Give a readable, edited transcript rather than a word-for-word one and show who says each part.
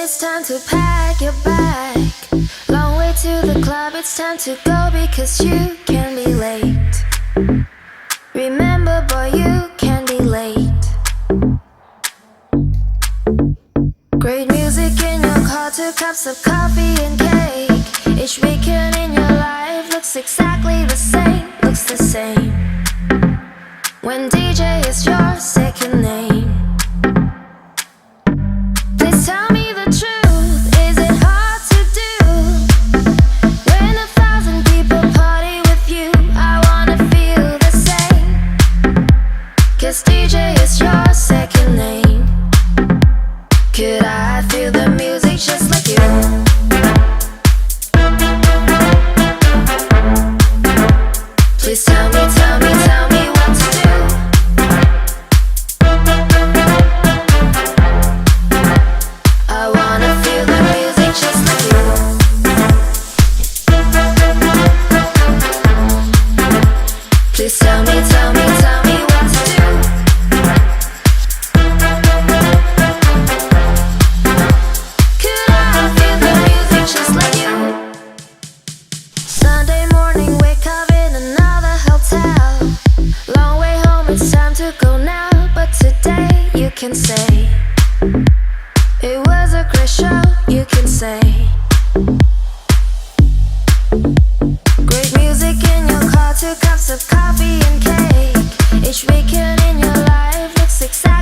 Speaker 1: it's time to pack your bag. Long way to the club, it's time to go because you can be late. Remember, boy, you can be late. Great music in your car, 2 cups of coffee and cake. Each weekend in your life looks exactly the same, looks the same. When DJ is your second name. Please tell me the truth, is it hard to do? When 1,000 people party with you, I wanna feel the same. 'Cause DJ is your second name. Could I feel the music just like you? Please tell me what to do. I wanna feel the music just like you. Please tell me what to do. Could I feel the music just like you? Sunday morning, wake up in another hotel. Long way home, it's time to go now. But today you can say it was a great show, you can say. Great music in your car, 2 cups of coffee and cake. Each weekend in your life looks exactly